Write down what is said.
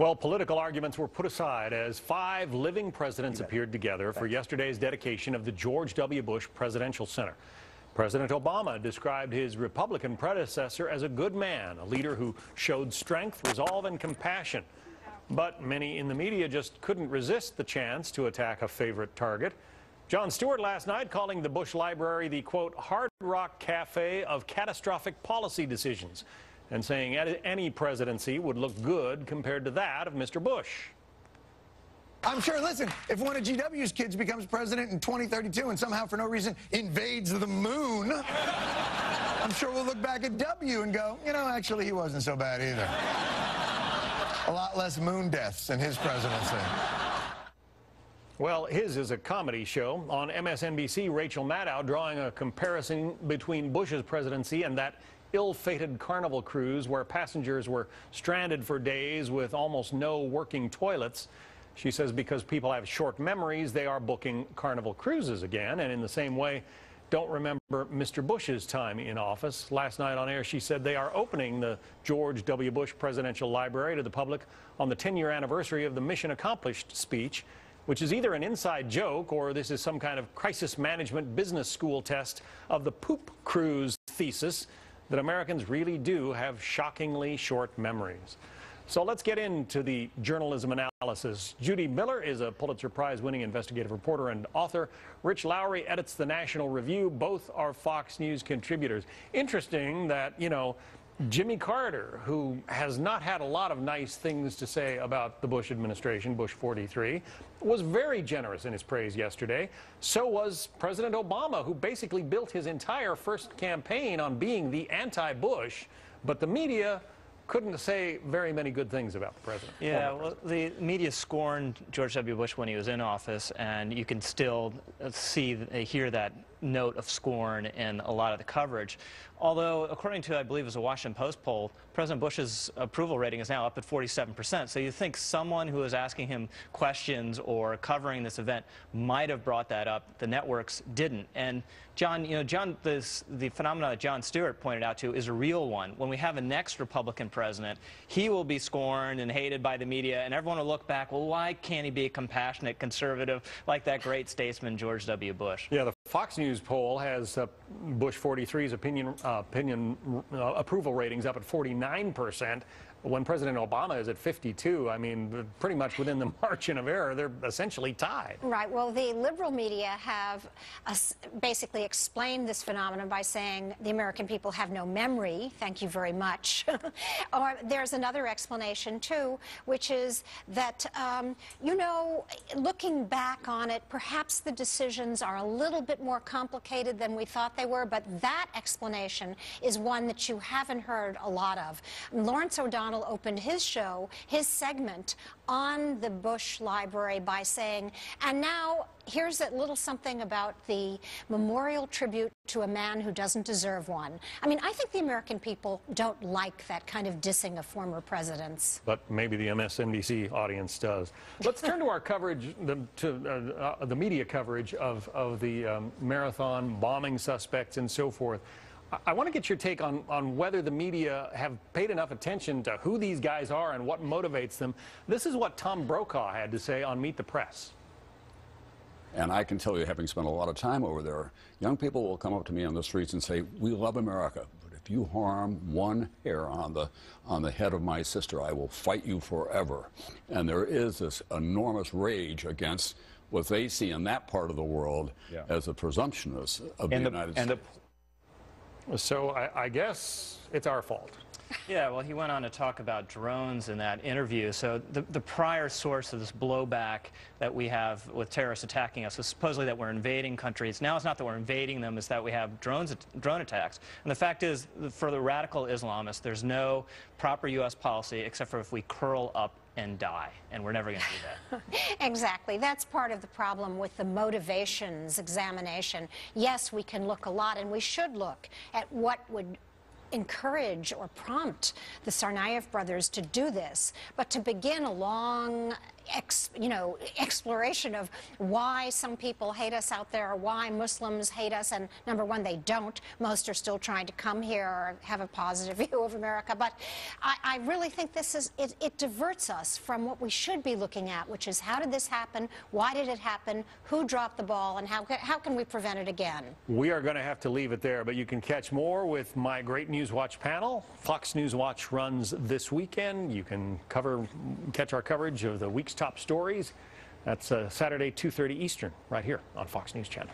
Well, political arguments were put aside as 5 living presidents appeared together for yesterday's dedication of the George W. Bush Presidential Center. President Obama described his Republican predecessor as a good man, a leader who showed strength, resolve, and compassion. But many in the media just couldn't resist the chance to attack a favorite target. Jon Stewart last night calling the Bush Library the, quote, Hard Rock Café of catastrophic policy decisions, and saying any presidency would look good compared to that of Mr. Bush. I'm sure, listen, if one of GW's kids becomes president in 2032 and somehow for no reason invades the moon, I'm sure we'll look back at W and go, you know, actually he wasn't so bad either. A lot less moon deaths in his presidency. Well, his is a comedy show. On MSNBC, Rachel Maddow drawing a comparison between Bush's presidency and that ill-fated Carnival cruise where passengers were stranded for days with almost no working toilets. She says because people have short memories, they are booking Carnival cruises again, and in the same way, don't remember Mr. Bush's time in office. Last night on air, she said they are opening the George W. Bush Presidential Library to the public on the 10-year anniversary of the Mission Accomplished speech, which is either an inside joke or this is some kind of crisis management business school test of the poop cruise thesis that Americans really do have shockingly short memories. So let's get into the journalism analysis. Judy Miller is a Pulitzer Prize-winning investigative reporter and author. Rich Lowry edits the National Review. Both are Fox News contributors. Interesting that, you know, Jimmy Carter, who has not had a lot of nice things to say about the Bush administration, Bush 43, was very generous in his praise yesterday. So was President Obama, who basically built his entire first campaign on being the anti-Bush, but the media couldn't say very many good things about the president. Yeah, well, the media scorned George W. Bush when he was in office, and you can still hear that note of scorn in a lot of the coverage. Although, according to, I believe it was a Washington Post poll, President Bush's approval rating is now up at 47%. So you think someone who is asking him questions or covering this event might have brought that up. The networks didn't. And John, the phenomenon that Jon Stewart pointed out to is a real one. When we have a next Republican president, he will be scorned and hated by the media, and everyone will look back, well, why can't he be a compassionate conservative like that great statesman George W. Bush? Yeah, the Fox News poll has Bush 43's approval ratings up at 49%. When President Obama is at 52, I mean, pretty much within the margin of error, they're essentially tied. Right. Well, the liberal media have basically explained this phenomenon by saying the American people have no memory. Thank you very much. Or there's another explanation, too, which is that, you know, looking back on it, perhaps the decisions are a little bit more complicated than we thought they were, but that explanation is one that you haven't heard a lot of. Lawrence O'Donnell opened his show, his segment on the Bush Library by saying, and now here's a little something about the memorial tribute to a man who doesn't deserve one. I mean, I think the American people don't like that kind of dissing of former presidents. But maybe the MSNBC audience does. Let's turn to our coverage, the media coverage of the marathon bombing suspects and so forth. I want to get your take on whether the media have paid enough attention to who these guys are and what motivates them. This is what Tom Brokaw had to say on Meet the Press. And I can tell you, having spent a lot of time over there, young people will come up to me on the streets and say, we love America, but if you harm one hair on the head of my sister, I will fight you forever. And there is this enormous rage against what they see in that part of the world as a presumptionist of the United States. So I guess it's our fault. Yeah, well, he went on to talk about drones in that interview. So the prior source of this blowback that we have with terrorists attacking us was supposedly that we're invading countries. Now it's not that we're invading them, it's that we have drone attacks. And the fact is, for the radical Islamists, there's no proper U.S. policy except for if we curl up and die, and we're never going to do that. Exactly. That's part of the problem with the motivations examination. Yes, we can look a lot, and we should look at what would encourage or prompt the Tsarnaev brothers to do this. But to begin a long exploration of why some people hate us out there, or why Muslims hate us. And number one, they don't. Most are still trying to come here or have a positive view of America. But I really think this is, it diverts us from what we should be looking at, which is how did this happen? Why did it happen? Who dropped the ball? And how can we prevent it again? We are going to have to leave it there, but you can catch more with my Great News Watch panel. Fox News Watch runs this weekend. You can catch our coverage of the week's top stories. That's Saturday, 2:30 Eastern, right here on Fox News Channel.